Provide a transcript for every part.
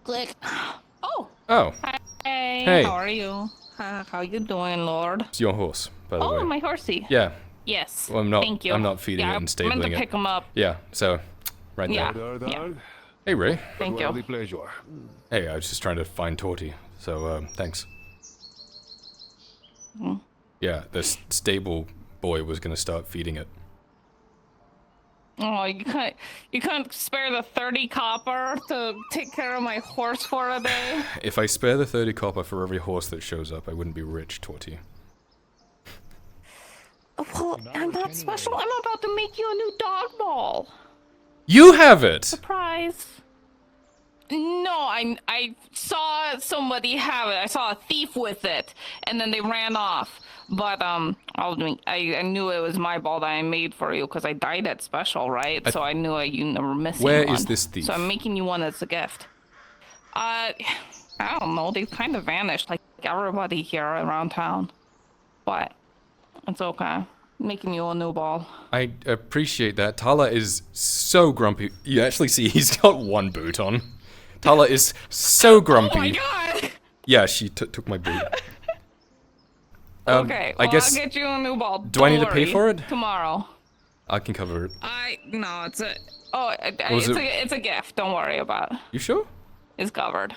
Click. Oh. Oh. Hey. Hey. How are you? How you doing, Lord? It's your horse, by the way. Oh, my horsey. Yeah. Yes. Well, I'm not. Thank you. I'm not feeding it and I stabling meant to it. pick him up. Yeah. So, right Yeah. there. Yeah. Hey, Ray. Thank you. Pleasure. Hey, I was just trying to find Torty. So, thanks. Mm. Yeah, the stable boy was gonna start feeding it. Oh, you couldn't spare the 30 copper to take care of my horse for a day? If I spare the 30 copper for every horse that shows up, I wouldn't be rich, Torty. Well, I'm not special. I'm about to make you a new dog ball. You have it! Surprise. No, I saw somebody have it. I saw a thief with it, and then they ran off. But I knew it was my ball that I made for you because I dyed it special, right? So I knew you were missing Where one. is this thief? So I'm making you one as a gift. I don't know. They kind of vanished, like everybody here around town. But it's okay. I'm making you a new ball. I appreciate that. Tala is so grumpy. You actually see he's got one boot on. Tala is so grumpy. Oh my god! Yeah, she took my boot. Okay, well, I guess. I'll get you a new ball. Do I need to pay for it? Tomorrow. I can cover it. No, it's a. Oh, Was it's a gift. Don't worry about it. You sure? It's covered.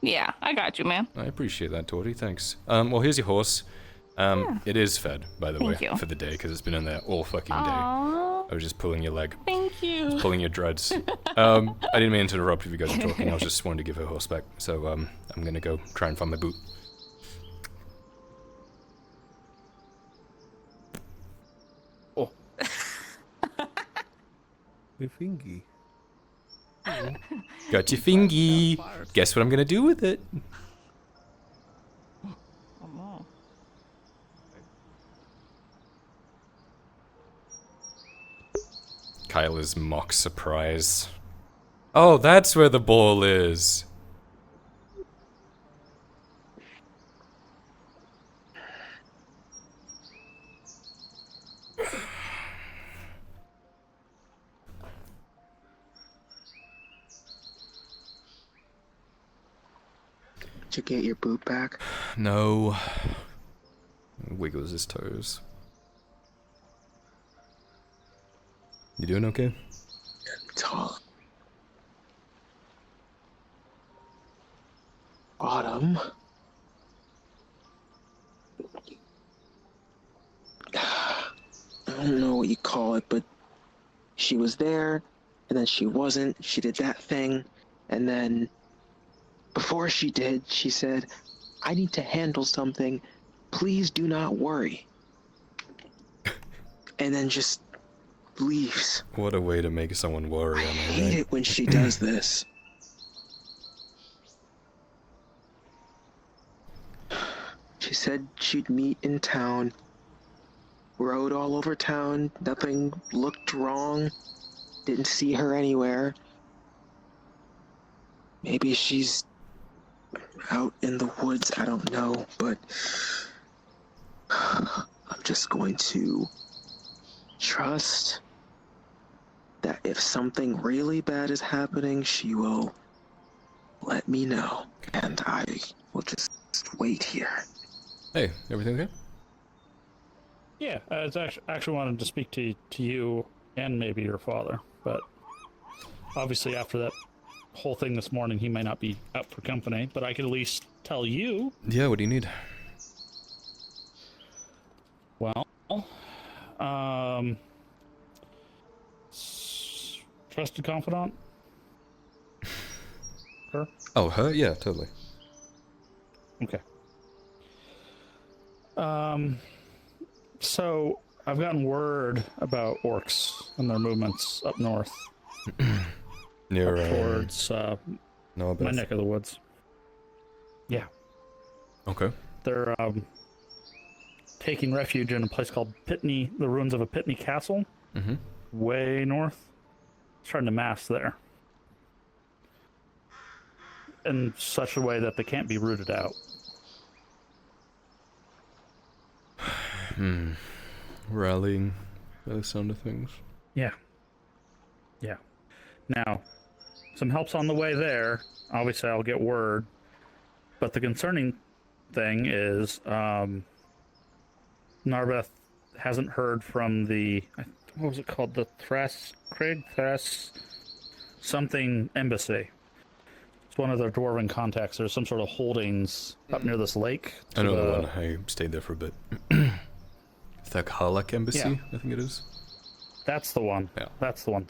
Yeah, I got you, man. I appreciate that, Torty. Thanks. Well, here's your horse. It is fed, by the way, you. for the day, because it's been in there all fucking day. Aww, I was just pulling your leg. thank you. Pulling your dreads. I didn't mean to interrupt if you guys were talking. I was just wanting to give her horse back. So, I'm gonna go try and find my boot. Oh. My fingy. Got your fingy. Guess what I'm gonna do with it? Oh, no. Kyla's mock surprise. Oh, that's where the ball is. Did you get your boot back? No. Wiggles his toes. You doing okay? Tall. Autumn. I don't know what you call it, but she was there, and then she wasn't. She did that thing, and then before she did, she said, I need to handle something. Please do not worry. And then just leaves. What a way to make someone worry. I hate it when she does this. She said she'd meet in town. Rode all over town. Nothing looked wrong. Didn't see her anywhere. Maybe she's out in the woods, I don't know, but I'm just going to trust that if something really bad is happening, she will let me know, and I will just wait here. Hey, everything okay? Yeah, I was actually wanted to speak to you and maybe your father, but obviously after that whole thing this morning, he might not be up for company, but I could at least tell you. Yeah, what do you need? Well, trusted confidant? Her? Oh, her? Yeah, totally. Okay. So I've gotten word about orcs and their movements up north. Near, up towards my neck of the woods. Yeah. Okay. They're taking refuge in a place called Pitney, the ruins of a Pitney castle. Mm-hmm. Way north. Starting to mass there. In such a way that they can't be rooted out. Rallying by the sound of things. Yeah. Yeah. Now, some help's on the way there. Obviously, I'll get word. But the concerning thing is, Narbeth hasn't heard from what was it called? The Thras something embassy. It's one of their dwarven contacts. There's some sort of holdings up near this lake. I know the one. I stayed there for a bit. Thakhalak Embassy, Yeah. I think it is. That's the one. Yeah. That's the one.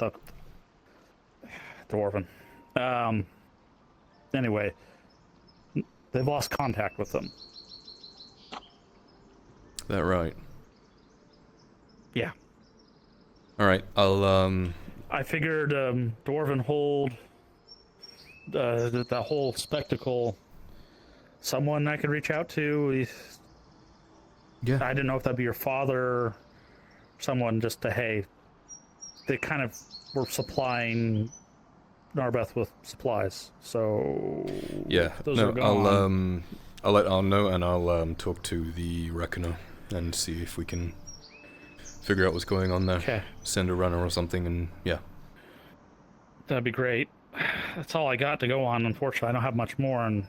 Dwarven. Anyway, they've lost contact with them. That right? Yeah. All right. I'll I figured Dwarven hold, the whole spectacle, someone I could reach out to. Yeah. I didn't know if that'd be your father, someone just to, hey, they kind of were supplying Narbeth with supplies. So Yeah. those No. are gone. I'll let Arn know, and I'll talk to the Reckoner and see if we can figure out what's going on there. Okay. Send a runner or something, and yeah. That'd be great. That's all I got to go on. Unfortunately, I don't have much more. And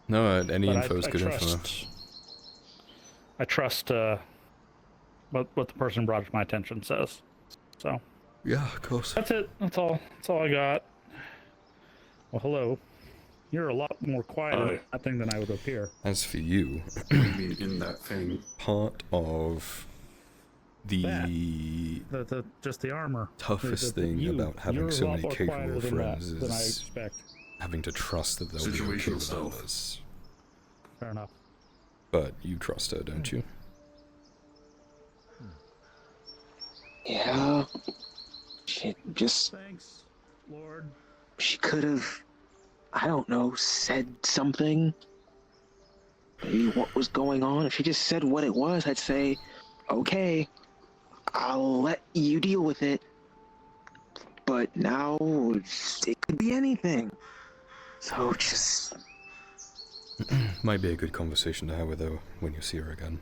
No, any but info is good info. I trust what the person brought to my attention says. So Yeah, of course. that's it. That's all. That's all I got. Well, hello. You're a lot more quiet in that thing than I would appear. As for you, I mean, in that thing. part of the The just the armor. toughest thing about having you're a so lot many more capable quieter than friends than I is expect. having to trust that they'll be okay Situational with stealth. us. Fair enough. But you trust her, don't you? Yeah. She Thanks, Lord. she could have, I don't know, said something. Maybe what was going on. If she just said what it was, I'd say, okay, I'll let you deal with it. But now it could be anything. So just Might be a good conversation to have with her when you see her again.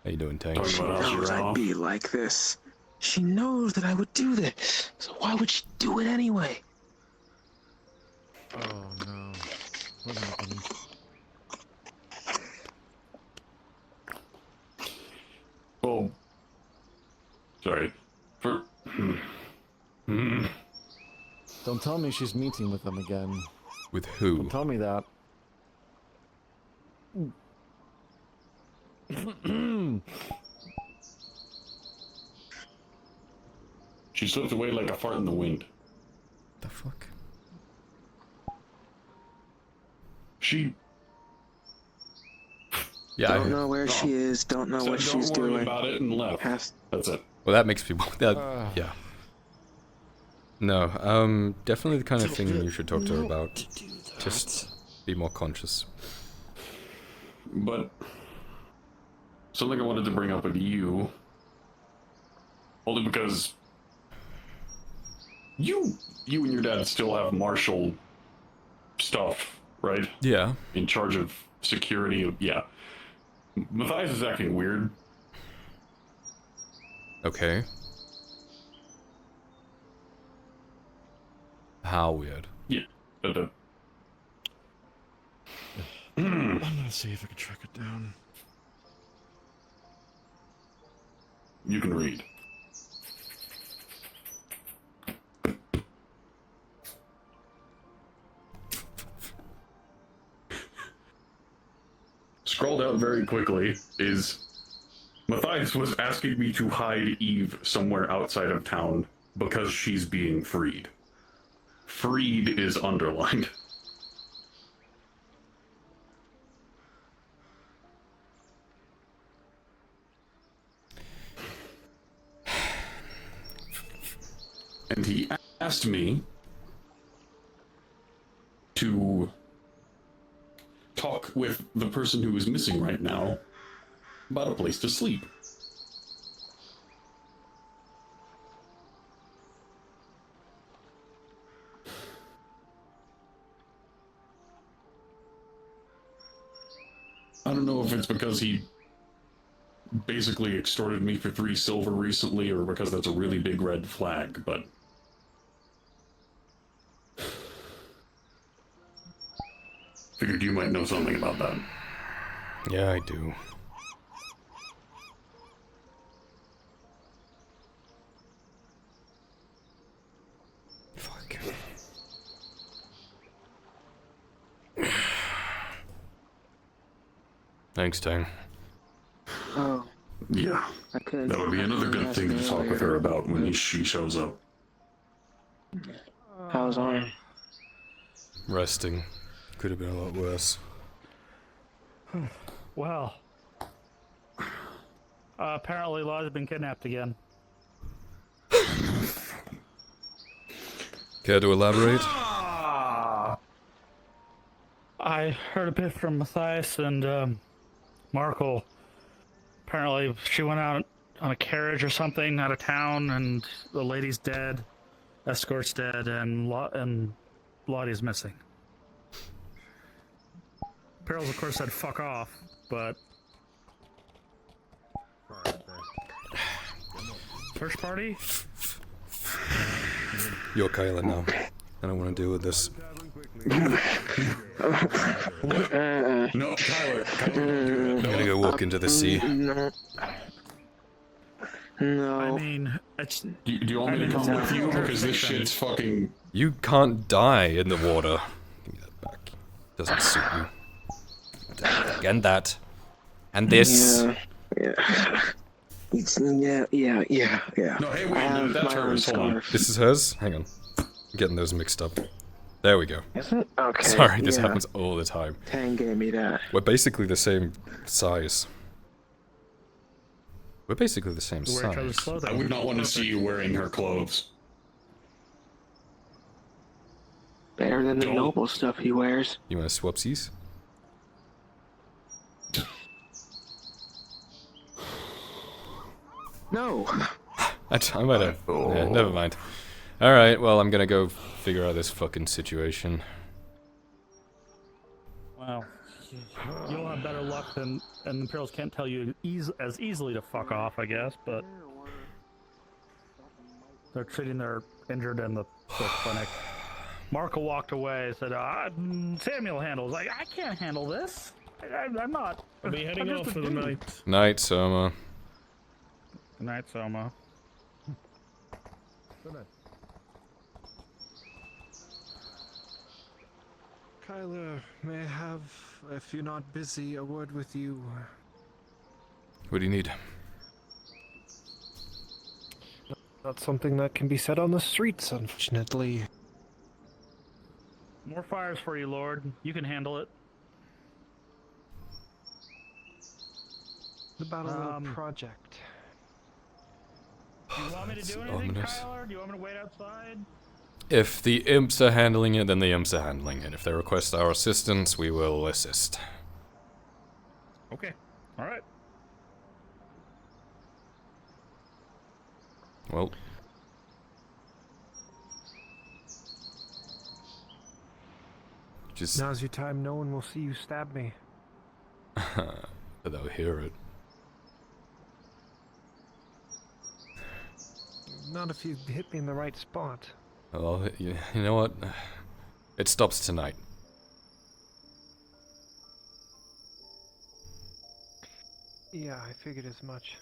How you doing, Tank? Talking she about knows you're I'd off. be like this. She knows that I would do this. So why would she do it anyway? Oh no. What happened? Well, sorry. Don't tell me she's meeting with them again. With who? Don't tell me that. She slipped away like a fart in the wind. The fuck? She. Yeah, Don't know where she is. Don't know So what don't she's worry doing. about it and left. Has That's it. well, that makes people. Yeah. No, definitely the kind of thing you should talk to her about. Just be more conscious. But something I wanted to bring up with you, only because you and your dad still have martial stuff, right? Yeah. In charge of security. Yeah. Matthias is acting weird. Okay. How weird? Yeah. I'm gonna see if I can track it down. You can read. Scrolled out very quickly is Matthias was asking me to hide Eve somewhere outside of town because she's being freed. Freed is underlined. And he asked me to talk with the person who is missing right now about a place to sleep. don't know if it's because he basically extorted me for 3 silver recently, or because that's a really big red flag, but... Figured you might know something about that. Yeah, I do. Fuck. Thanks, Tang. Oh, Yeah, I couldn't. that would be another good thing to talk with her about when she shows up. How's on? Resting. Could have been a lot worse. Well, apparently Lot's been kidnapped again. Care to elaborate? I heard a bit from Matthias and Markle. Apparently, she went out on a carriage or something out of town, and the lady's dead, escort's dead, and Lottie's missing. Perils, of course, said "fuck off," but first party. You're Kyla now. I don't want to deal with this. No, Tyler, I'm gonna go walk into the sea. No. I mean, it's do you want me to come with you? Because this shit's fucking... You can't die in the water. Give me that back. Doesn't suit you. And that. And this. Yeah. Yeah. No, hey, I wait, have that's my own hers. Hold on. scarf. This is hers? Hang on. I'm getting those mixed up. There we go. Is it? Okay. Sorry, this yeah. happens all the time. Tang gave me that. We're basically the same size. We're basically the same wear each other's size. clothing. I would not want to see you wearing her clothes. Better than the Don't. noble stuff he wears. You want to swapsies? No. I might have. Yeah, never mind. Alright, well, I'm gonna go figure out this fucking situation. Wow. You'll have better luck than, and the Imperials can't tell you as easily to fuck off, I guess, but they're treating their injured in the clinic. Marco walked away, said, Samuel handles. Like, I can't handle this. I'm not. I'll be heading I'm off just for a the dude." night. Night, Soma. Good night, Soma. Kyler, may I have, if you're not busy, a word with you? What do you need? Not something that can be said on the streets, unfortunately. More fires for you, Lord. You can handle it. About a little project. Do you want me to do anything, Ominous. Kyler? Do you want me to wait outside? If the imps are handling it, then the imps are handling it. If they request our assistance, we will assist. Okay. All right. Well. Just... Now's your time, no one will see you stab me. but they'll hear it. Not if you hit me in the right spot. Well, you know what? It stops tonight. Yeah, I figured as much.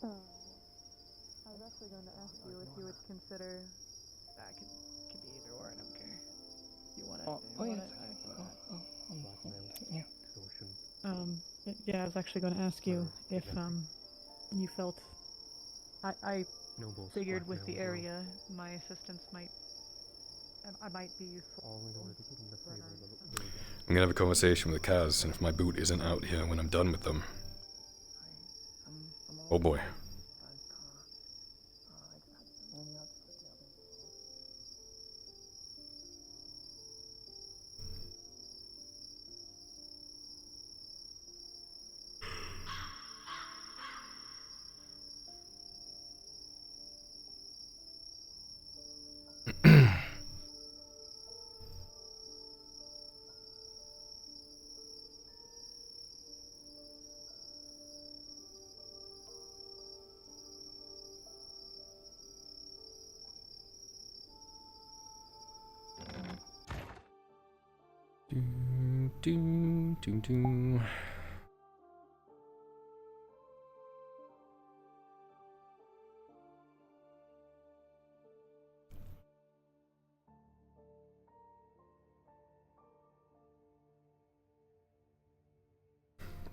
I was actually going to ask you if you would consider. That could be either or. I don't care. You want it? Yeah, I was actually going to ask you if you felt. I figured with the area, my assistance might. I might be useful. I'm gonna have a conversation with Kaz, and if my boot isn't out here when I'm done with them... Oh boy. do, do, do.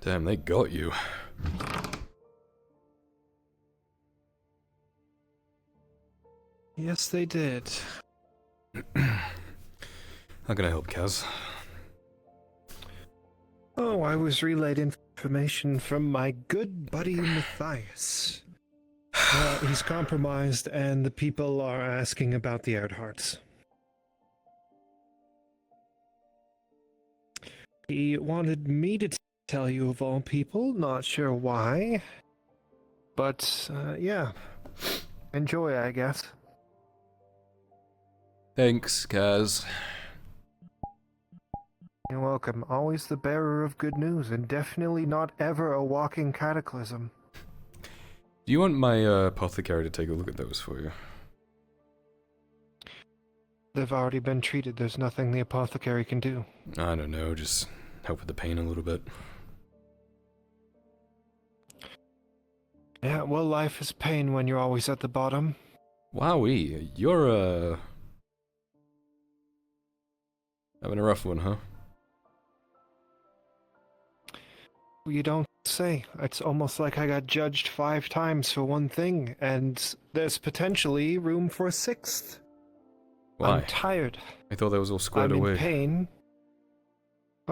Damn, they got you. Yes, they did. How can I help, Kaz? Oh, I was relayed information from my good buddy Matthias. He's compromised, and the people are asking about the Erdharts. He wanted me to tell you of all people, not sure why. But, yeah. Enjoy, I guess. Thanks, Kaz. You're welcome. Always the bearer of good news, and definitely not ever a walking cataclysm. Do you want my apothecary to take a look at those for you? They've already been treated. There's nothing the apothecary can do. I don't know, just help with the pain a little bit. Yeah, well, life is pain when you're always at the bottom. Wowee, you're having a rough one, huh? You don't say. It's almost like I got judged 5 times for one thing, and there's potentially room for a 6th. Why? I'm tired. I thought that was all squared I'm away. in pain.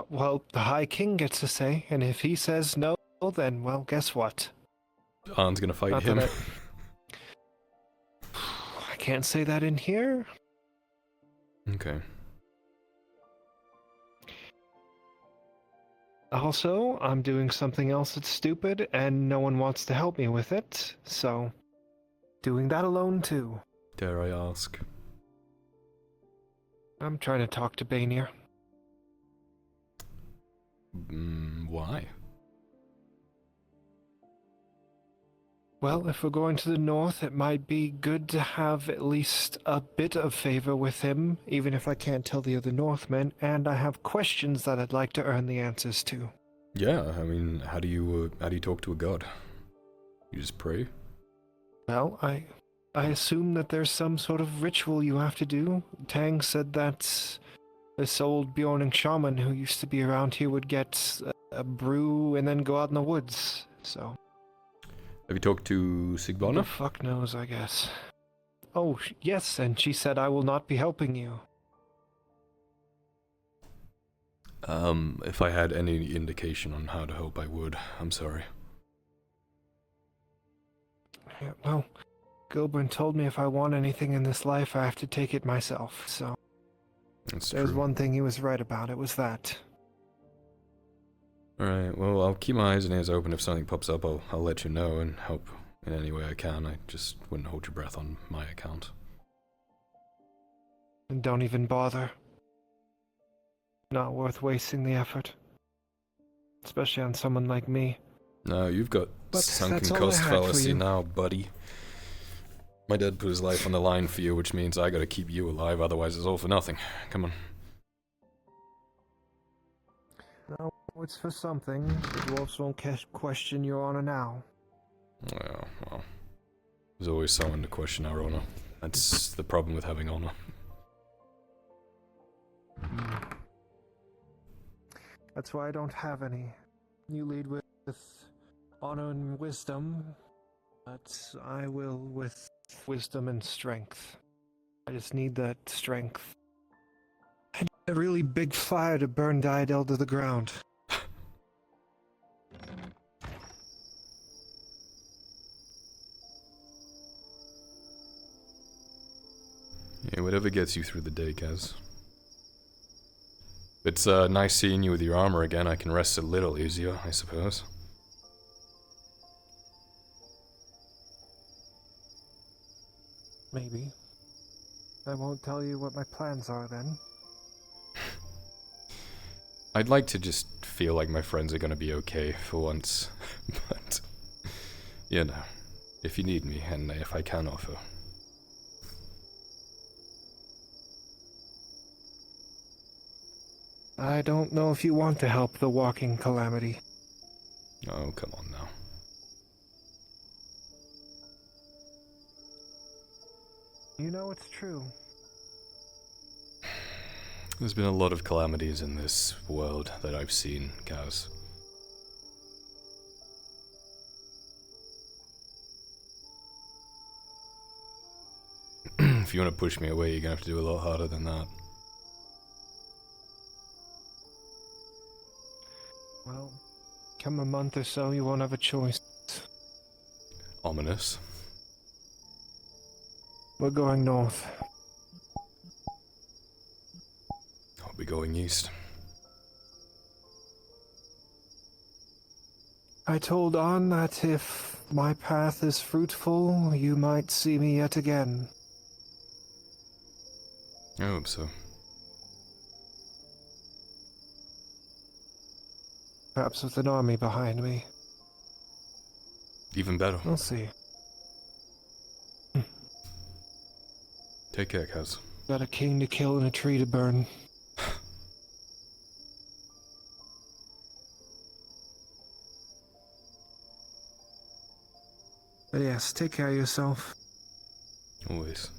Well, the High King gets a say, and if he says no, then, well, guess what? Arn's gonna fight Not him. that I can't say that in here. Okay. Also, I'm doing something else that's stupid, and no one wants to help me with it, so doing that alone too. Dare I ask? I'm trying to talk to Bainir. Why? Well, if we're going to the north, it might be good to have at least a bit of favor with him, even if I can't tell the other Northmen, and I have questions that I'd like to earn the answers to. Yeah, I mean, how do you talk to a god? You just pray? Well, I assume that there's some sort of ritual you have to do. Tang said that this old Bjorning shaman who used to be around here would get a brew and then go out in the woods, so... Have you talked to Who Sigbana? the fuck knows, I guess. Oh, yes, and she said I will not be helping you. If I had any indication on how to help, I would. I'm sorry. Yeah, well, Gilbert told me if I want anything in this life, I have to take it myself, so... That's There's true. one thing he was right about, it was that. Alright, well, I'll keep my eyes and ears open. If something pops up, I'll let you know and help in any way I can. I just wouldn't hold your breath on my account. And don't even bother. Not worth wasting the effort. Especially on someone like me. No, you've got But sunken that's all I cost had for fallacy you. now, buddy. My dad put his life on the line for you, which means I gotta keep you alive, otherwise it's all for nothing. Come on. No, it's for something. The dwarves won't question your honor now. Well, there's always someone to question our honor. That's the problem with having honor. That's why I don't have any. You lead with honor and wisdom, but I will with wisdom and strength. I just need that strength. I need a really big fire to burn Diadel to the ground. Yeah, whatever gets you through the day, Kaz. It's nice seeing you with your armor again. I can rest a little easier, I suppose. Maybe. I won't tell you what my plans are then. I'd like to just feel like my friends are gonna be okay for once, but, you know, if you need me and if I can offer. I don't know if you want to help the walking calamity. Oh, come on now. You know it's true. There's been a lot of calamities in this world that I've seen, Kaz. If you want to push me away, you're gonna have to do a lot harder than that. Well, come a month or so, you won't have a choice. Ominous. We're going north. I'll be going east. I told On that if my path is fruitful, you might see me yet again. I hope so. Perhaps with an army behind me. Even better. We'll see. Take care, Kaz. Got a king to kill and a tree to burn. But yes, take care of yourself. Always.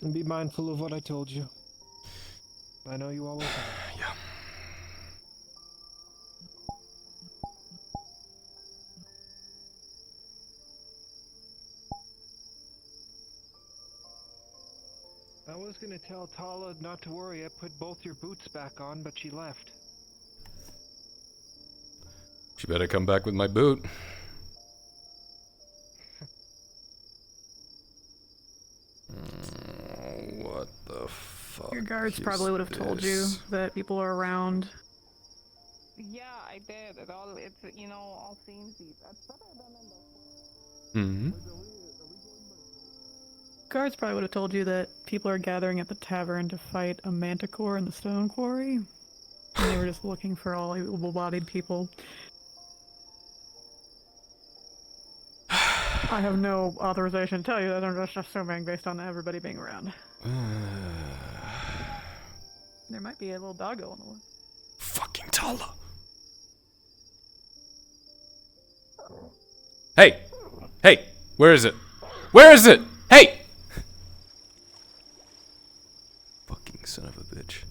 And be mindful of what I told you. I know you always have. Yeah. I was gonna tell Tala not to worry. I put both your boots back on, but she left. She better come back with my boot. What the fuck? Your guards is probably would have told you this? that people are around. Yeah, I did. It's, you know, all seems that's better than Mm-hmm. in the Guards probably would have told you that people are gathering at the tavern to fight a manticore in the stone quarry. And they were just looking for all able-bodied people. I have no authorization to tell you that. I'm just assuming based on everybody being around. There might be a little doggo on the way. Fucking Tala. Hey! Hey! Where is it? Where is it? Hey! Fucking son of a bitch.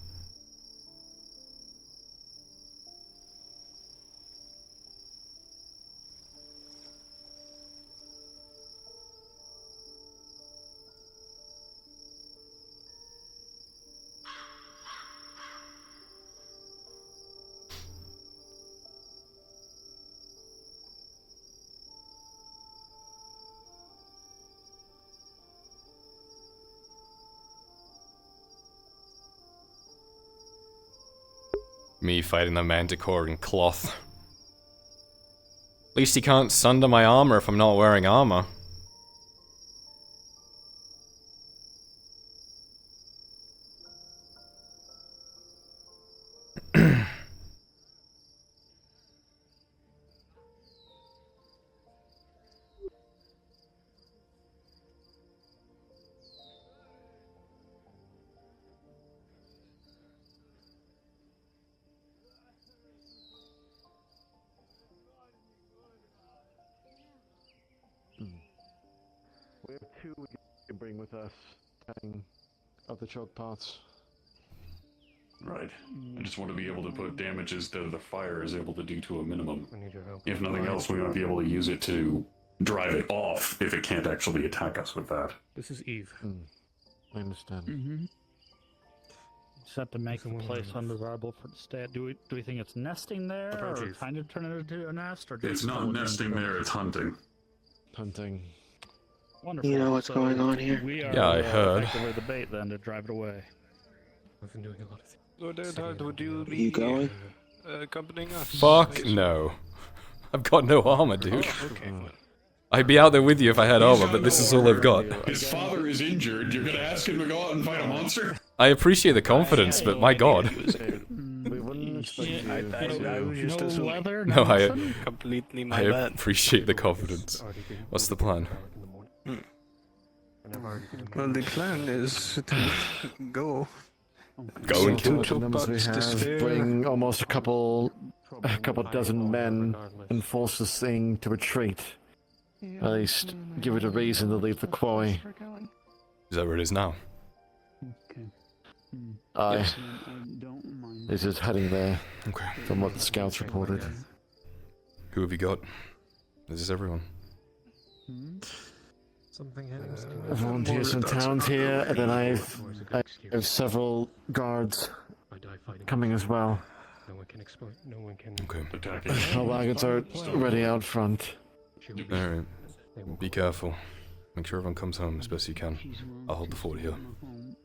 Me fighting the manticore in cloth. At least he can't sunder my armor if I'm not wearing armor. We have two we can bring with us, telling of the choke paths. Right. I just want to be able to put damages that the fire is able to do to a minimum. We need your help. If nothing else, we might be able to use it to drive it off if it can't actually attack us with that. This is Eve. I understand. Mm-hmm. Just have to make the place undesirable for the stay. Do we think it's nesting there, or Approaches. kind of turn it into a nest, or do It's we not call it nesting an- there, it's hunting. Hunting. Wonderful. You know what's So going on here? We are Yeah, I heard. effectively the bait then to drive it away. We've been doing a lot of things. Would you You going? accompanying us? Fuck no. I've got no armor, dude. Okay, fine. I'd be out there with you if I had armor, but this is all I've got. His father is injured. You're gonna ask him to go out and fight a monster? I appreciate the confidence, but my god. We wouldn't expect you I was just No assuming. weather, No, I- nothing? Completely I my bad. appreciate the confidence. What's the plan? Well, the plan is to go Going to So it. the numbers we have, bring almost a couple dozen men and force this thing to retreat. At least give it a reason to leave the quarry. Is that where it is now? Okay. Aye. Yes. I don't mind. This is heading there, Okay. from what the scouts reported. Who have you got? This is everyone. Something volunteers from towns here, and then I have several guards coming as well. Okay. Our wagons are ready out front. Alright. Be careful. Make sure everyone comes home as best you can. I'll hold the fort here.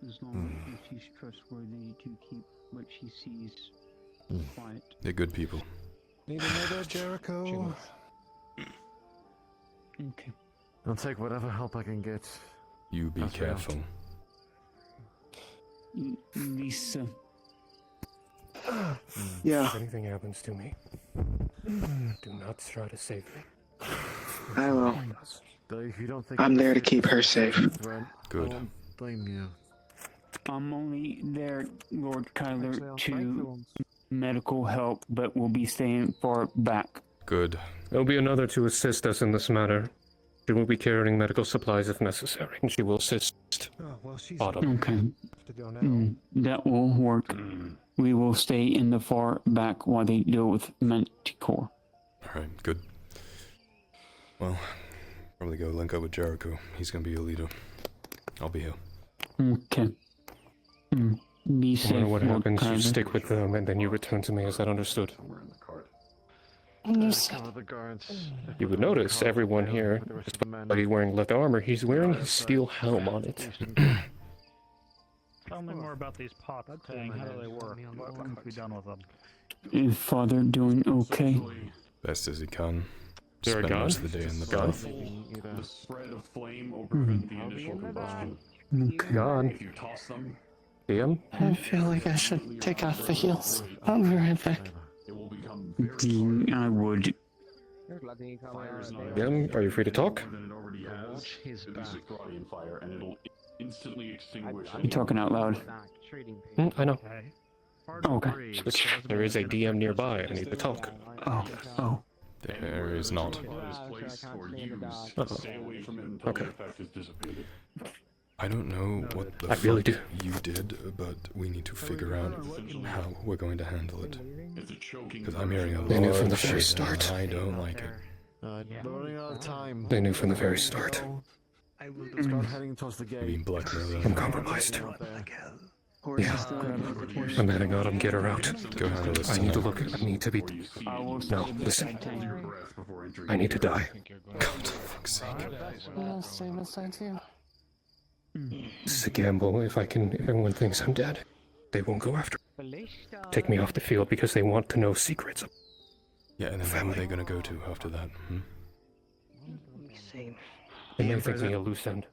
As long as she's trustworthy to keep what she sees quiet. They're good people. Need another Jericho? Okay. I'll take whatever help I can get. You be That's careful. Lisa. Yeah, If anything happens to me, do not try to save me. I will. If you don't think I'm there to keep her safe. Good. I won't blame you. I'm only there, Lord Kyler, to medical help, but will be staying far back. Good. There'll be another to assist us in this matter. She will be carrying medical supplies if necessary, and she will assist Autumn. Okay. That will work. We will stay in the far back while they deal with Manticore. Alright, good. Well, probably go link up with Jericho. He's gonna be your leader. I'll be here. Okay. Be safe, No matter what Lord happens, you Kyler. stick with them, and then you return to me. Is that understood? You would notice everyone here, despite he's wearing leather armor, he's wearing his steel helm on it. Tell me more about these pots thing. How do they work? What can be done with them? Is Father doing okay? Best as he can. There a Spend gun? most of the day in the Gun? bath. The spread of flame will prevent the initial combustion. God. If you toss them, DM? I feel like I should take off the heels. I'll be right back. it will become very I would. fire is not DM, are you free to talk? more than it already has. This is Gradian fire, and it'll instantly extinguish. You talking out loud? I know. Okay. There is a DM nearby. I need to talk. Oh. There is not. Place or use. Stay away from it until Okay. the effect is dissipated. I don't know what the I really fuck you did, but we need to figure out how we're going to handle it. It's a choking. Because I'm hearing a They knew lot from the of very shit, and start. I don't like it. Running out of time. They knew from the very start. Start heading towards the We're being gate. blackmailed. I'm compromised. Horse Yeah. is still in. I'm heading out. Get her out. Go handle this. I need to tonight. look. I need to be. I will No, stay listen. beside you. Breath before entering. I need to die. God, for fuck's sake. I'll stay beside you. This is a gamble. If everyone thinks I'm dead, they won't go after me. Take me off the field because they want to know secrets. Yeah, and then who are they gonna go to after that? They may think me a loose end.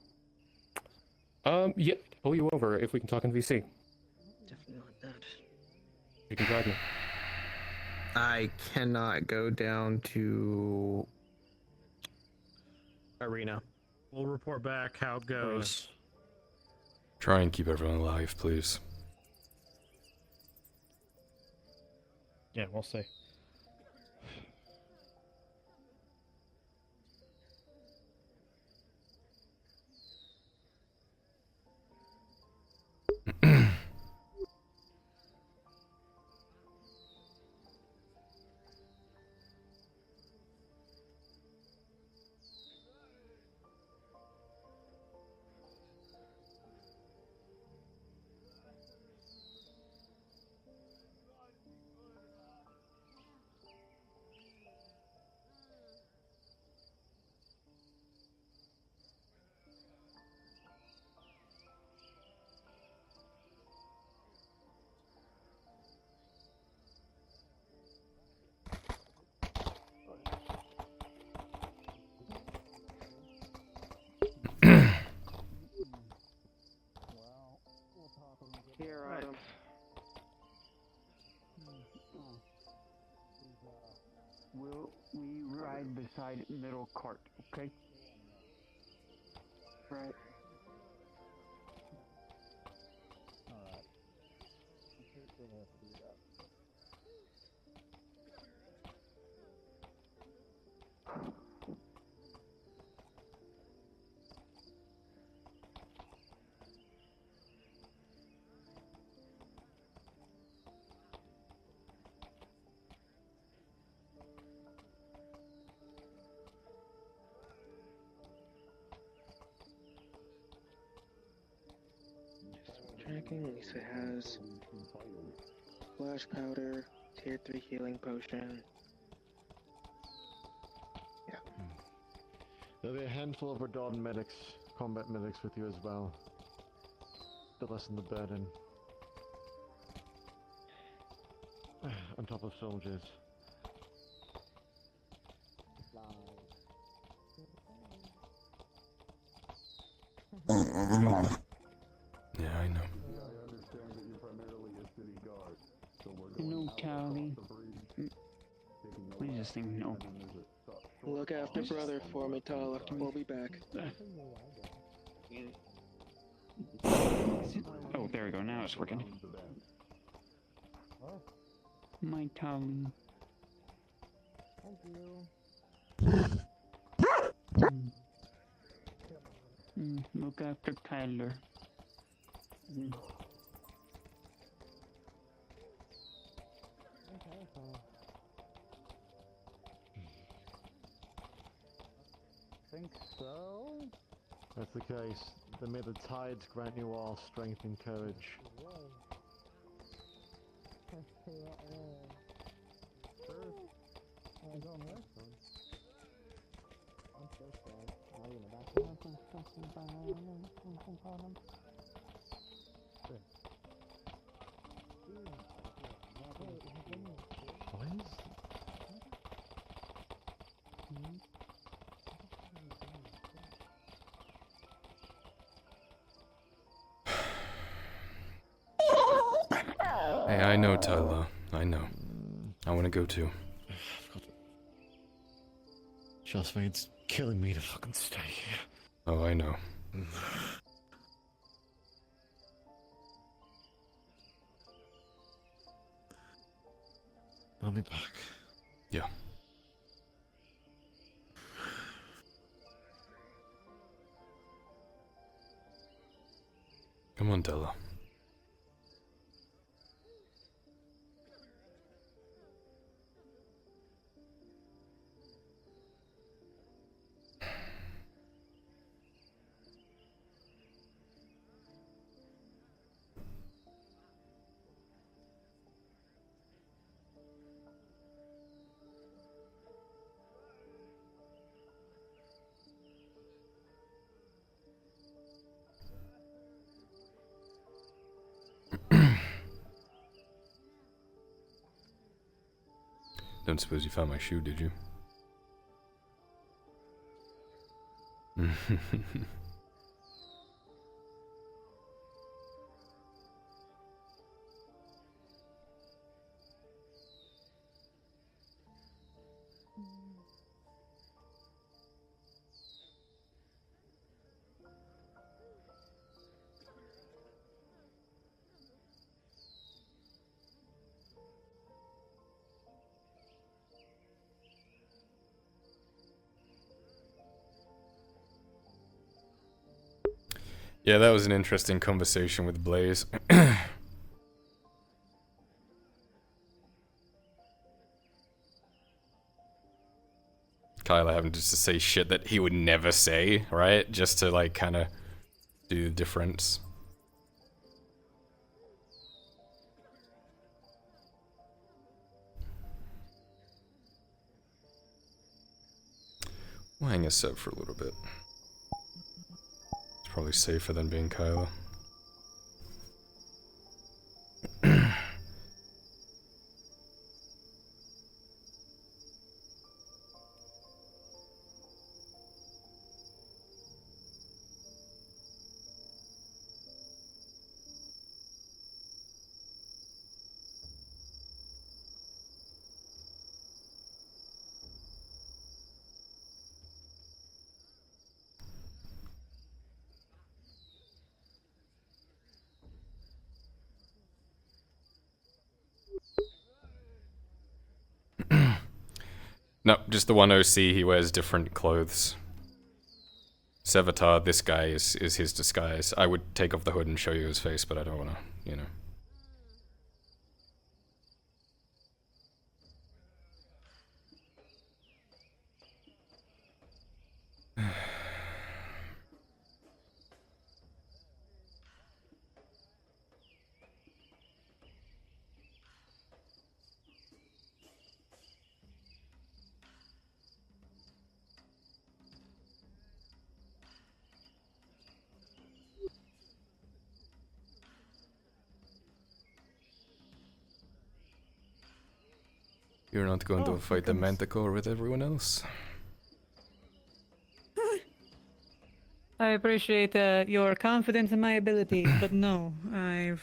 Yeah, pull you over if we can talk in VC. Definitely want that. You can drive me. I cannot go down to arena. We'll report back how it goes. Try and keep everyone alive, please. Yeah, we'll see. Here, Autumn. Will we ride beside middle cart, okay? Right. Tracking, at least it has flash powder, tier 3 healing potion. Yeah. There'll be a handful of Radon medics, combat medics with you as well. To lessen the burden. On top of soldiers. Yeah, I know. No, Callie. We just think no. Look after brother for me, Tala. We'll be back. Oh, there we go. Now it's working. My Callie. Look after Kyler. Think so? That's the case. Then may the tides grant you all strength and courage. Hey, I know, Tyler. I know. I want to go too. Just me, it's killing me to fucking stay here. Oh, I know. I'll be back. Yeah. Come on, Della. Don't suppose you found my shoe, did you? Yeah, that was an interesting conversation with Blaze. Kyla having just to say shit that he would never say, right? Just to, like, kind of do the difference. We'll hang us up for a little bit. It's probably safer than being Kyla. No, just the one OC, he wears different clothes. Sevatar, this guy is his disguise. I would take off the hood and show you his face, but I don't wanna, you know. You're not going to fight the Manticore with everyone else? I appreciate your confidence in my abilities, but no. I've,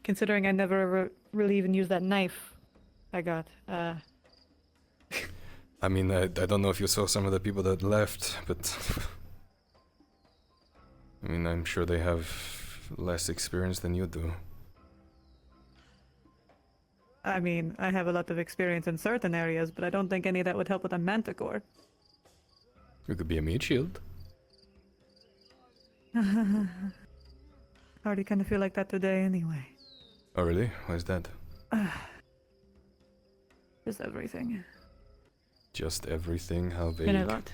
considering I never ever really even used that knife I got, I mean, I don't know if you saw some of the people that left, but... I mean, I'm sure they have less experience than you do. I mean, I have a lot of experience in certain areas, but I don't think any of that would help with a manticore. You could be a meat shield. I already kind of feel like that today anyway. Oh really? Why is that? Just everything. Just everything? How vague? Been a lot.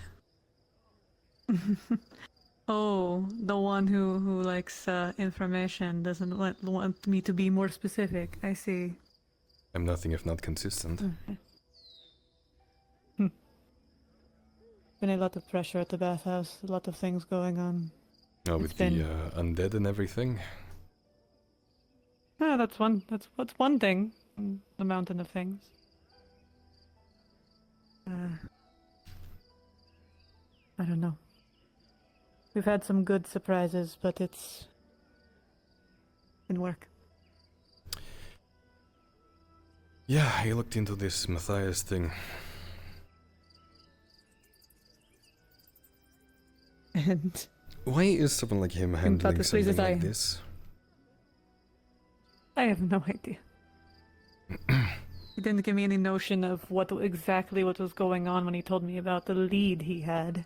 Oh, the one who likes information doesn't want me to be more specific. I see. I'm nothing if not consistent. Been a lot of pressure at the bathhouse. A lot of things going on. Oh, with the undead and everything? Yeah, that's one thing. The mountain of things. I don't know. We've had some good surprises, but it's been work. Yeah, I looked into this Matthias thing. And why is someone like him handling something like this? I have no idea. He didn't give me any notion of exactly what was going on when he told me about the lead he had.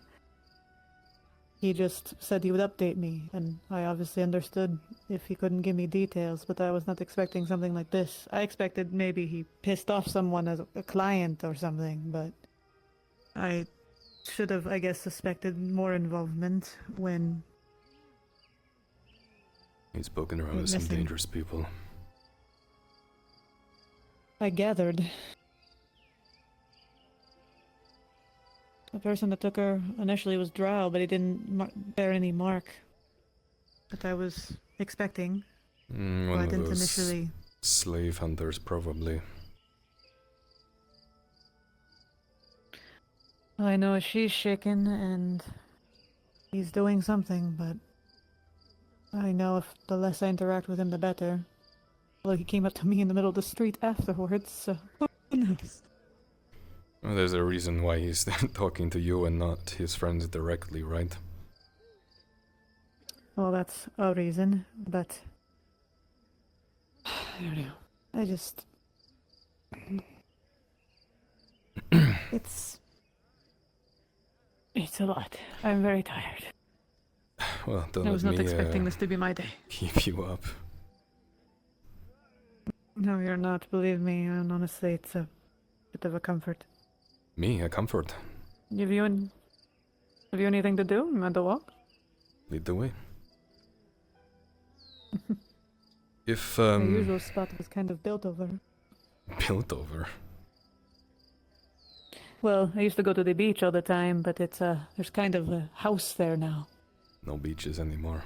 He just said he would update me, and I obviously understood if he couldn't give me details, but I was not expecting something like this. I expected maybe he pissed off someone as a client or something, but I should have, I guess, suspected more involvement when... He's spoken around with some dangerous people. I gathered. The person that took her initially was Drow, but he didn't bear any mark that I was expecting. One of those slave hunters, probably. All I know is she's shaken and he's doing something, but I know if the less I interact with him, the better. Although he came up to me in the middle of the street afterwards, so who knows? Well, there's a reason why he's talking to you and not his friends directly, right? Well, that's a reason, but... I don't know. I just... It's a lot. I'm very tired. Well, don't I was not expecting this to be my day. Keep you up. No, you're not. Believe me, and honestly, it's a bit of a comfort. Me? A comfort? Have you anything to do? You want to walk? Lead the way. If, My usual spot was kind of built over. Built over? Well, I used to go to the beach all the time, but it's there's kind of a house there now. No beaches anymore.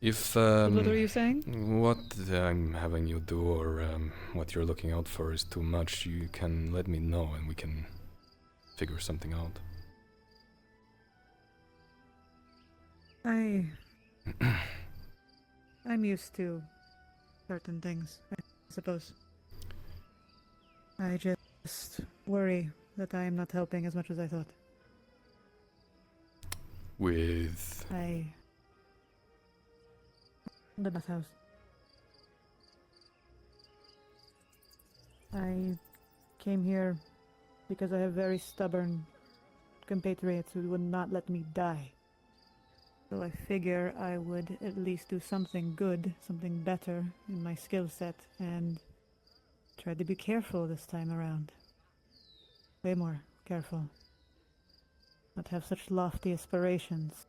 If, what are you saying? What I'm having you do or what you're looking out for is too much, you can let me know and we can figure something out. I'm used to certain things, I suppose. I just worry that I am not helping as much as I thought. With... The bathhouse. I came here because I have very stubborn compatriots who would not let me die. So I figure I would at least do something good, something better in my skill set, and try to be careful this time around. Way more careful. Not have such lofty aspirations.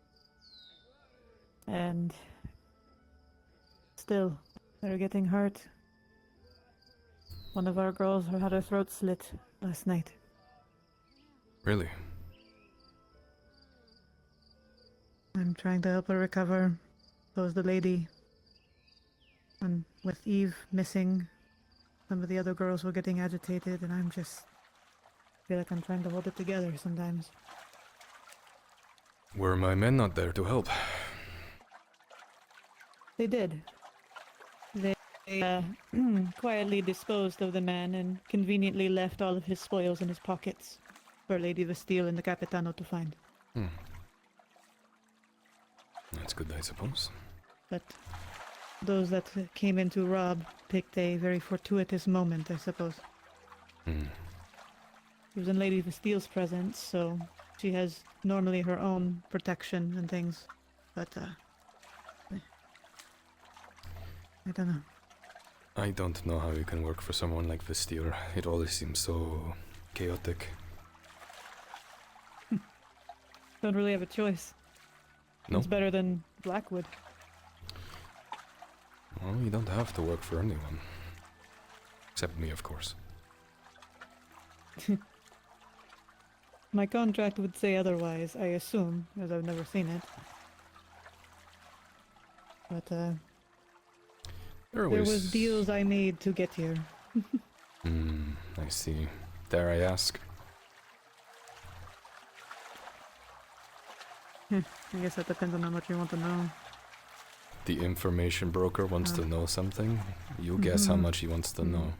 And still, they're getting hurt. One of our girls had her throat slit last night. Really? I'm trying to help her recover. So is the lady. And with Eve missing, some of the other girls were getting agitated, and I'm just feel like I'm trying to hold it together sometimes. Were my men not there to help? They did. They quietly disposed of the man and conveniently left all of his spoils in his pockets for Lady Vastille and the Capitano to find. That's good, I suppose. But those that came in to rob picked a very fortuitous moment, I suppose. He was in Lady Vastille's presence, so she has normally her own protection and things. But, I don't know. I don't know how you can work for someone like Vestire. It always seems so chaotic. Don't really have a choice. No? It's better than Blackwood. Well, you don't have to work for anyone. Except me, of course. My contract would say otherwise, I assume, as I've never seen it. But, there was deals I made to get here. I see. Dare I ask? I guess that depends on how much you want to know. The information broker wants to know something. You guess how much he wants to know.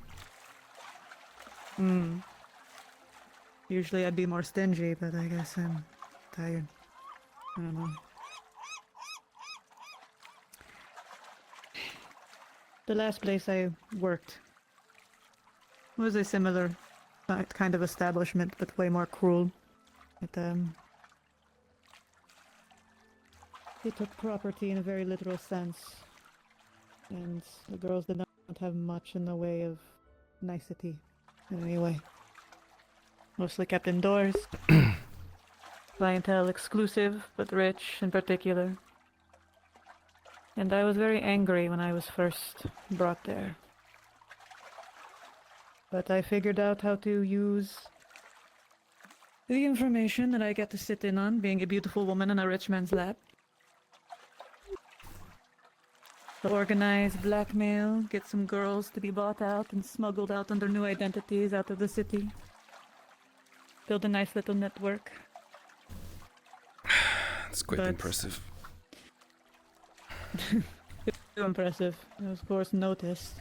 Usually I'd be more stingy, but I guess I'm tired. I don't know. The last place I worked was a similar kind of establishment, but way more cruel. They took property in a very literal sense, and the girls did not have much in the way of nicety in any way. Mostly kept indoors. Clientele exclusive, but rich in particular. And I was very angry when I was first brought there. But I figured out how to use the information that I get to sit in on, being a beautiful woman in a rich man's lap. To organize blackmail, get some girls to be bought out and smuggled out under new identities out of the city. Build a nice little network. It's quite impressive. Too impressive. I was, of course, noticed.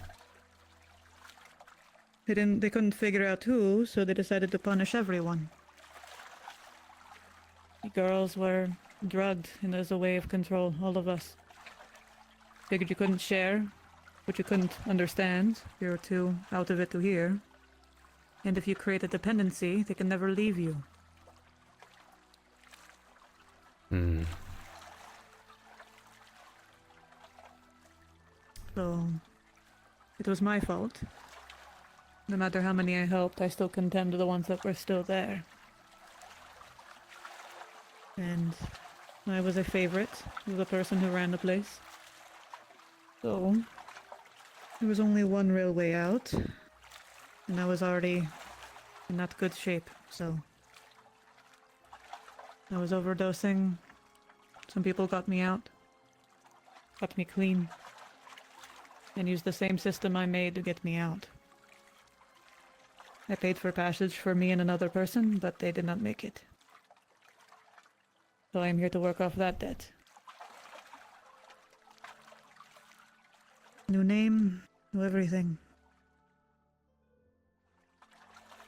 They couldn't figure out who, so they decided to punish everyone. The girls were drugged, and as a way of control, all of us. Figured you couldn't share, but you couldn't understand. You were too out of it to hear. And if you create a dependency, they can never leave you. So, it was my fault. No matter how many I helped, I still condemned the ones that were still there. And I was a favorite of the person who ran the place. So, there was only one real way out, and I was already in not good shape, so I was overdosing. Some people got me out, got me clean, and used the same system I made to get me out. I paid for passage for me and another person, but they did not make it. So I am here to work off that debt. New name, new everything.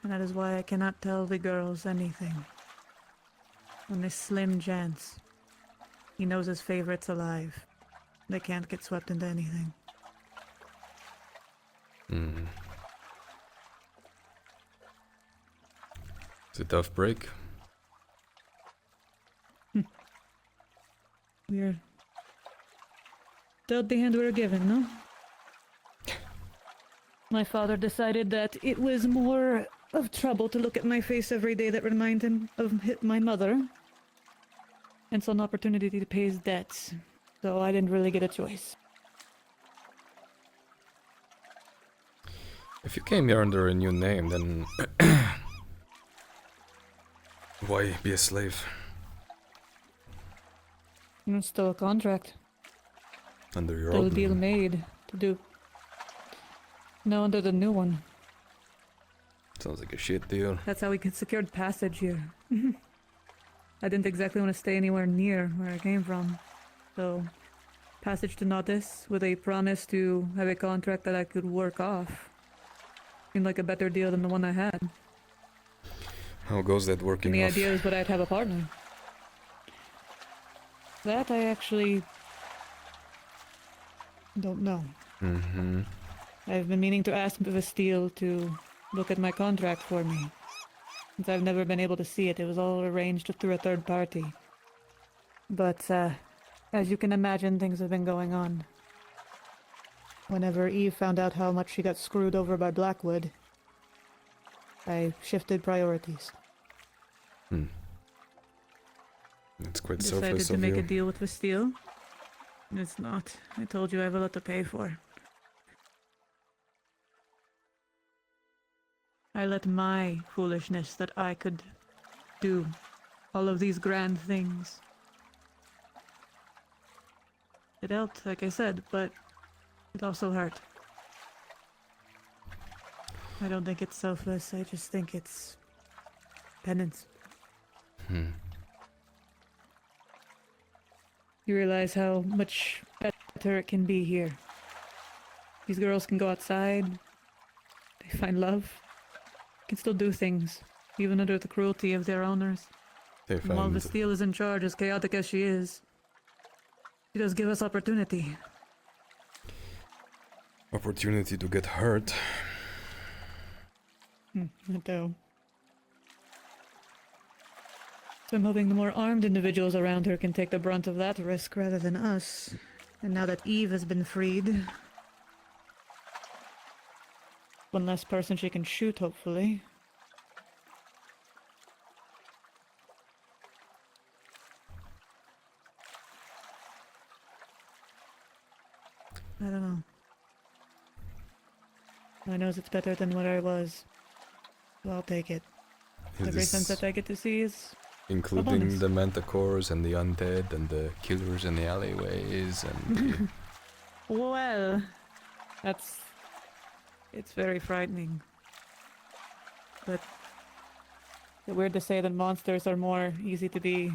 And that is why I cannot tell the girls anything. On this slim chance. He knows his favorite's alive. They can't get swept into anything. It's a tough break. We're dealt the hand we were given, no? My father decided that it was more of trouble to look at my face every day that reminded him of my mother, and saw an opportunity to pay his debts, so I didn't really get a choice. If you came here under a new name, then why be a slave? It's still a contract. Under your Still a old deal name. made to do. No, under the new one. Sounds like a shit deal. That's how we secured passage here. I didn't exactly want to stay anywhere near where I came from. So, passage to Nautis with a promise to have a contract that I could work off. Seemed like a better deal than the one I had. How goes that working And the off? idea was that I'd have a partner. That I actually don't know. Mm-hmm. I've been meaning to ask Vastille to look at my contract for me. Since I've never been able to see it, it was all arranged through a third party. But, as you can imagine, things have been going on. Whenever Eve found out how much she got screwed over by Blackwood, I shifted priorities. It's quite Decided selfless to of make you. a deal with Vastille. It's not. I told you I have a lot to pay for. I let my foolishness that I could do all of these grand things. It helped, like I said, but it also hurt. I don't think it's selfless, I just think it's penance. You realize how much better it can be here. These girls can go outside, they find love, can still do things, even under the cruelty of their owners. They And while found Vastille is in charge, as chaotic as she is, she does give us opportunity. opportunity to get hurt. I do. So I'm hoping the more armed individuals around her can take the brunt of that risk rather than us. And now that Eve has been freed, one less person she can shoot, hopefully. I don't know. I know it's better than what I was. So I'll take it. Is Every this sunset I get to see is including bonus. the manticores and the undead and the killers in the alleyways and the... Well, it's very frightening. But it's weird to say that monsters are more easy to be,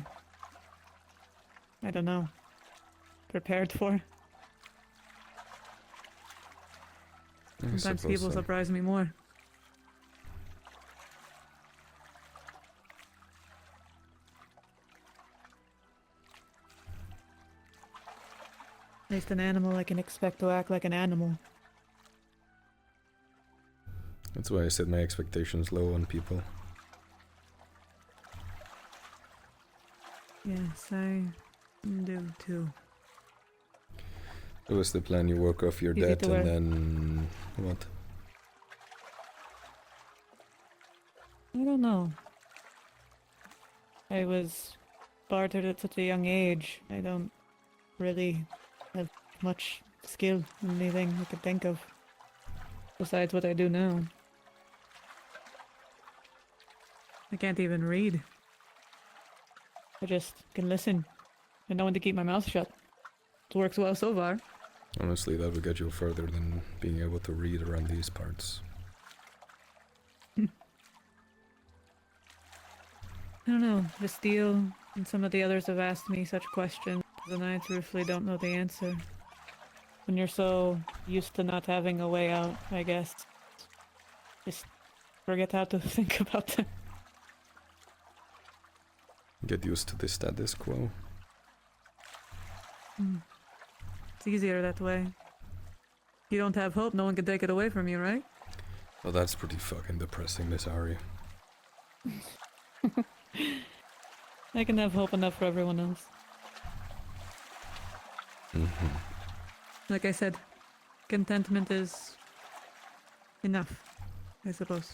I don't know, prepared for. I Sometimes suppose people so. surprise me more. At least an animal I can expect to act like an animal. That's why I set my expectations low on people. Yes, I do too. It was the plan, you work off your Easy debt to and wear. then... what? I don't know. I was bartered at such a young age. I don't really have much skill in anything I could think of. Besides what I do now. I can't even read. I just can listen and know when to keep my mouth shut. It works well so far. Honestly, that would get you further than being able to read around these parts. I don't know. Vastille and some of the others have asked me such questions, and I truthfully don't know the answer. When you're so used to not having a way out, I guess. Just forget how to think about them. Get used to the status quo. It's easier that way. You don't have hope, no one can take it away from you, right? Well, that's pretty fucking depressing, Miss Ari. I can have hope enough for everyone else. Like I said, contentment is enough, I suppose.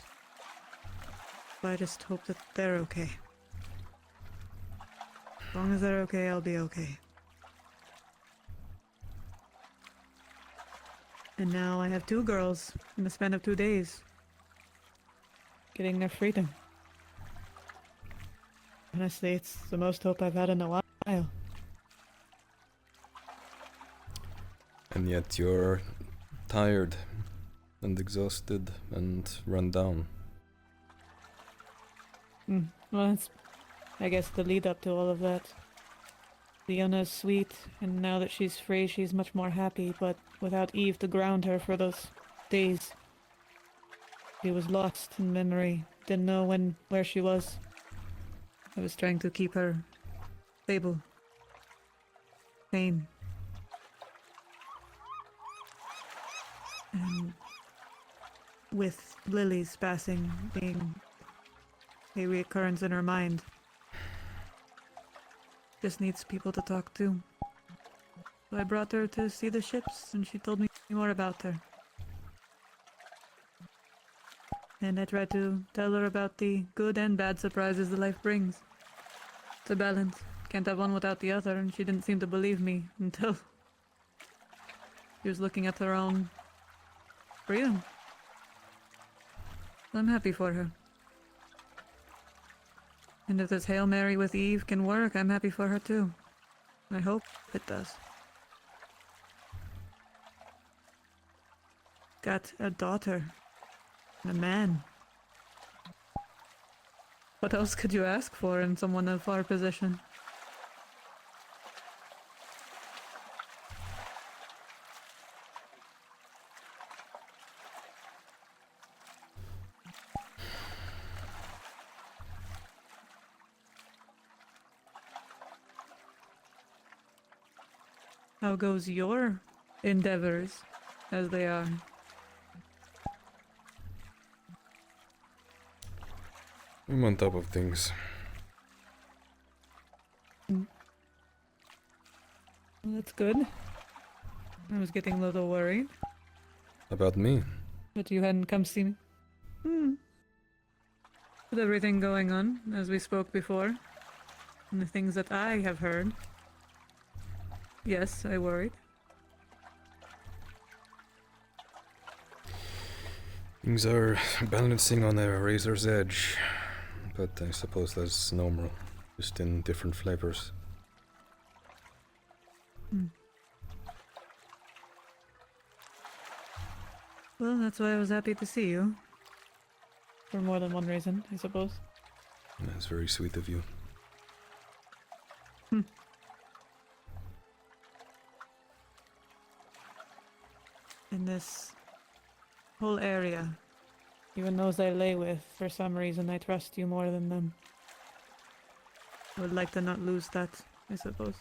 But I just hope that they're okay. As long as they're okay, I'll be okay. And now I have 2 girls in the span of 2 days. Getting their freedom. Honestly, it's the most hope I've had in a while. And yet you're tired and exhausted and run down. Well, it's, I guess, the lead up to all of that. Leona's sweet, and now that she's free, she's much more happy, but without Eve to ground her for those days. She was lost in memory, didn't know where she was. I was trying to keep her stable, sane. And with Lily's passing being a reoccurrence in her mind, just needs people to talk to. So I brought her to see the ships, and she told me more about her. And I tried to tell her about the good and bad surprises that life brings. It's a balance. Can't have one without the other, and she didn't seem to believe me until she was looking at her own freedom. I'm happy for her. And if this Hail Mary with Eve can work, I'm happy for her too. I hope it does. Got a daughter. A man. What else could you ask for in someone of our position? How goes your endeavors, as they are? I'm on top of things. Well, that's good. I was getting a little worried About me? that you hadn't come see me. With everything going on, as we spoke before, and the things that I have heard. Yes, I worried. Things are balancing on a razor's edge, but I suppose that's normal, just in different flavors. Well, that's why I was happy to see you. For more than one reason, I suppose. That's very sweet of you. In this whole area, even those I lay with, for some reason I trust you more than them. I would like to not lose that, I suppose.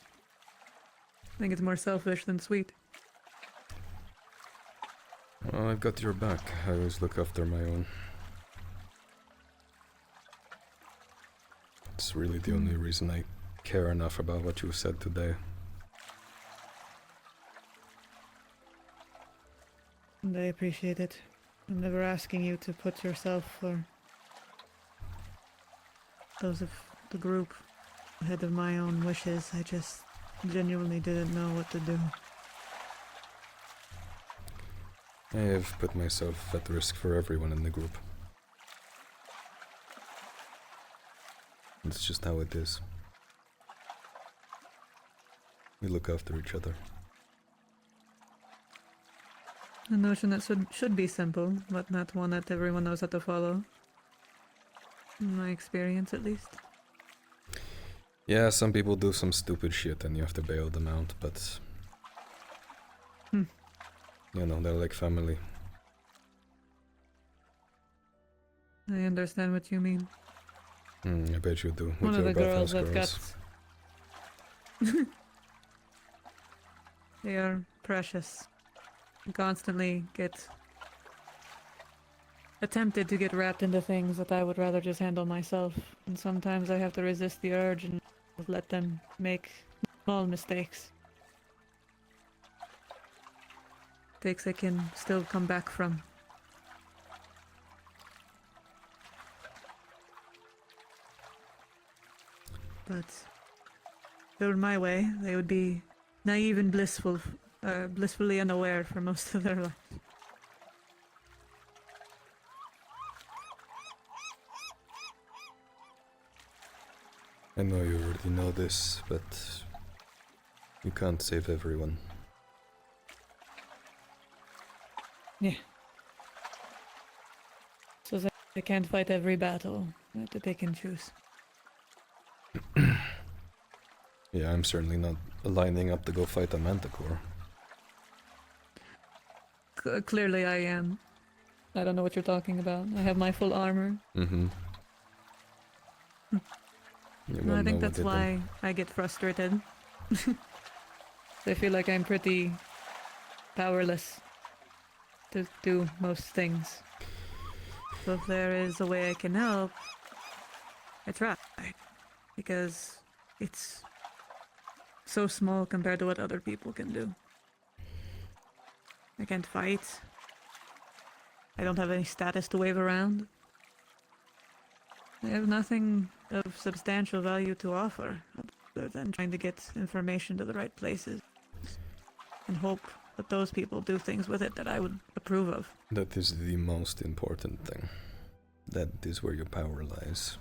I think it's more selfish than sweet. Well, I've got your back. I always look after my own. It's really the only reason I care enough about what you said today. And I appreciate it. I'm never asking you to put yourself or those of the group ahead of my own wishes. I just genuinely didn't know what to do. I have put myself at risk for everyone in the group. It's just how it is. We look after each other. A notion that should be simple, but not one that everyone knows how to follow. In my experience, at least. Yeah, some people do some stupid shit and you have to bail them out, but... You know, they're like family. I understand what you mean. I bet you do. One With of your the girls bathhouse that got... They are precious. Constantly get attempted to get wrapped into things that I would rather just handle myself. And sometimes I have to resist the urge and let them make small mistakes. Mistakes I can still come back from. But if it were my way, they would be naive and blissfully unaware for most of their life. I know you already know this, but you can't save everyone. Yeah. So they can't fight every battle. I have to pick and choose. Yeah, I'm certainly not lining up to go fight a manticore. Clearly I am. I don't know what you're talking about. I have my full armor. Mm-hmm. No, I think that's why I get frustrated. I feel like I'm pretty powerless to do most things. So if there is a way I can help, I try. Because it's so small compared to what other people can do. I can't fight. I don't have any status to wave around. I have nothing of substantial value to offer, other than trying to get information to the right places. And hope that those people do things with it that I would approve of. That is the most important thing. That is where your power lies.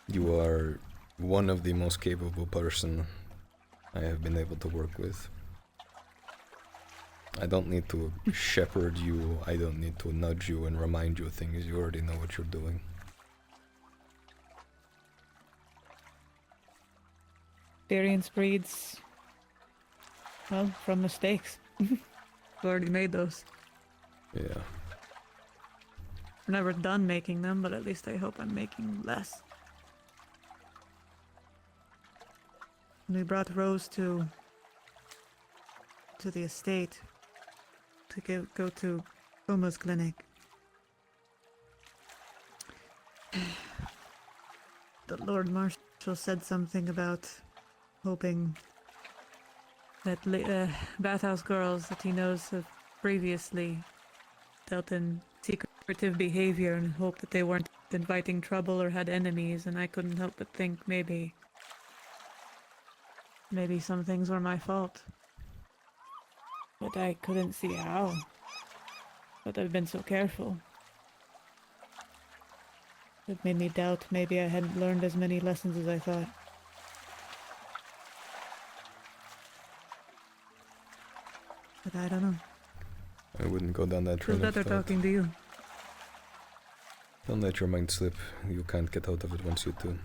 You are one of the most capable person I have been able to work with. I don't need to shepherd you, I don't need to nudge you and remind you of things, you already know what you're doing. Experience breeds, well, from mistakes. I've already made those. Yeah. I'm never done making them, but at least I hope I'm making less. We brought Rose to the estate to go to Uma's clinic. The Lord Marshal said something about hoping that bathhouse girls that he knows have previously dealt in secretive behavior and hoped that they weren't inviting trouble or had enemies, and I couldn't help but think maybe some things were my fault. But I couldn't see how. But I've been so careful. It made me doubt maybe I hadn't learned as many lessons as I thought. But I don't know. I wouldn't go down that train Feels of better thought. talking to you. Don't let your mind slip. You can't get out of it once you do.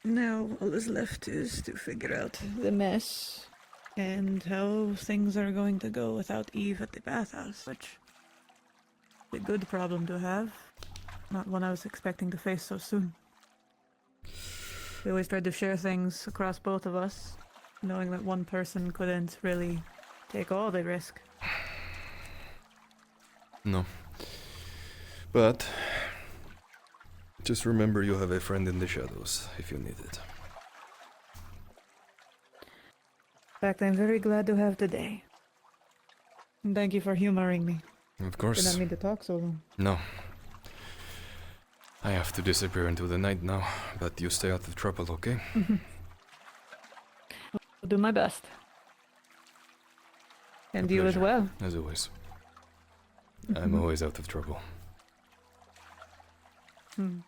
Now all that's left is to figure out the mess and how things are going to go without Eve at the bathhouse, which is a good problem to have. Not one I was expecting to face so soon. We always tried to share things across both of us, knowing that one person couldn't really take all the risk. No. But just remember you have a friend in the shadows if you need it. In fact, I'm very glad to have today. And thank you for humoring me. Of course. Did not mean to talk so long. No. I have to disappear into the night now, but you stay out of trouble, okay? I'll do my best. And you as pleasure, well. As always. I'm always out of trouble. Hmm.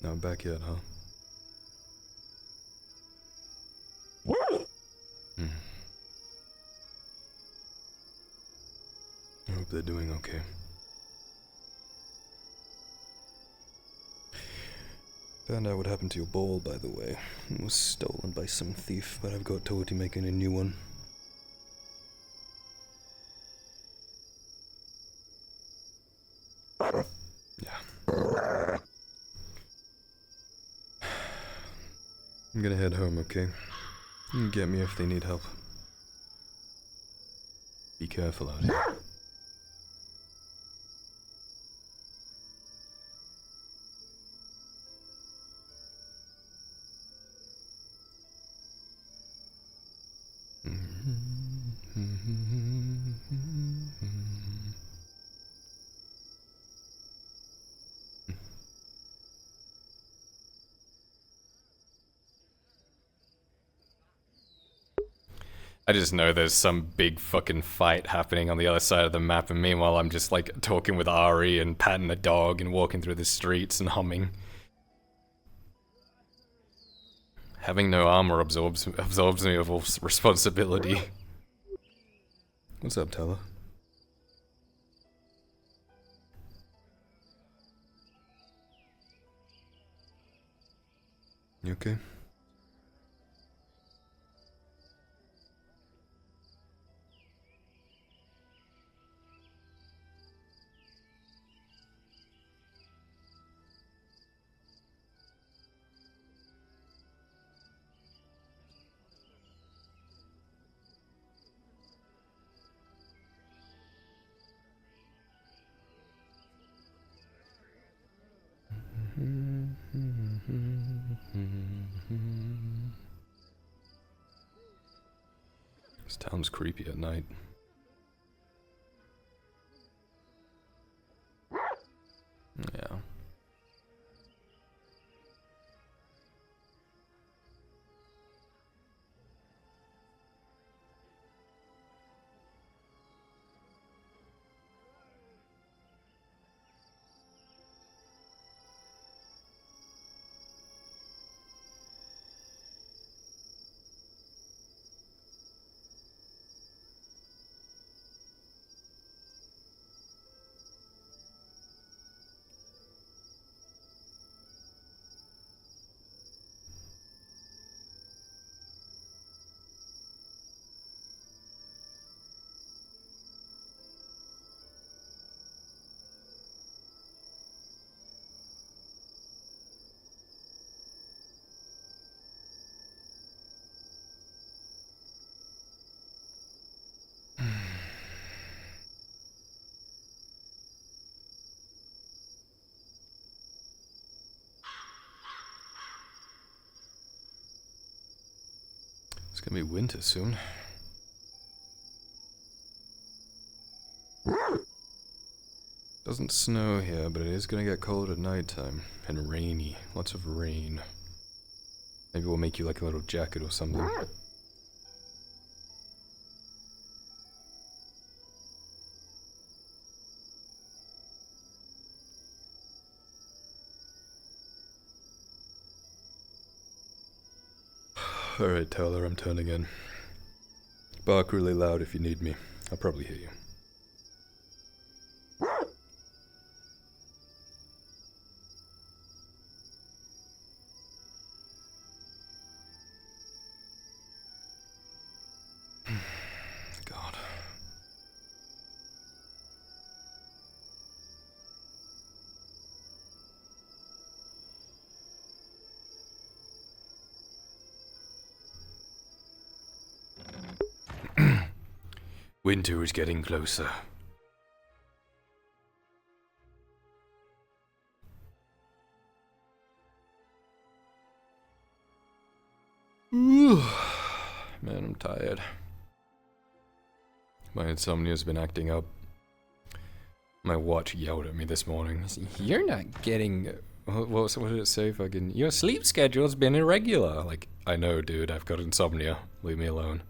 Not back yet, huh? I hope they're doing okay. Found out what happened to your ball, by the way. It was stolen by some thief, but I've got told you're making a new one. Yeah. I'm gonna head home, okay? You can get me if they need help. Be careful out here. I just know there's some big fucking fight happening on the other side of the map, and meanwhile I'm just like talking with Ari and patting the dog and walking through the streets and humming. Having no armor absolves me of all responsibility. What's up, Tyler? You okay? This town's creepy at night. Yeah. It's gonna be winter soon. Doesn't snow here, but it is gonna get cold at nighttime. And rainy. Lots of rain. Maybe we'll make you like a little jacket or something. Alright, Tyler, I'm turning in. Bark really loud if you need me. I'll probably hear you. Winter is getting closer. Man, I'm tired. My insomnia's been acting up. My watch yelled at me this morning. You're not getting... What did it say? Fucking... Your sleep schedule's been irregular. Like, I know, dude. I've got insomnia. Leave me alone.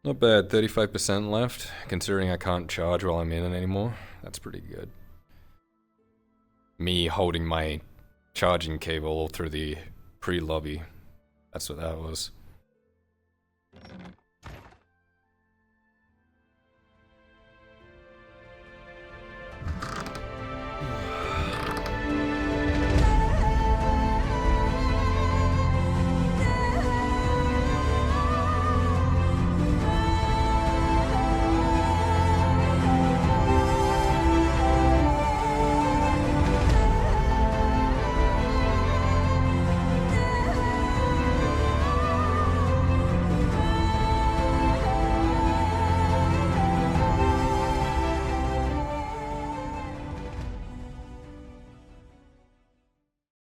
Not bad. 35% left. Considering I can't charge while I'm in it anymore. That's pretty good. Me holding my charging cable all through the pre-lobby. That's what that was.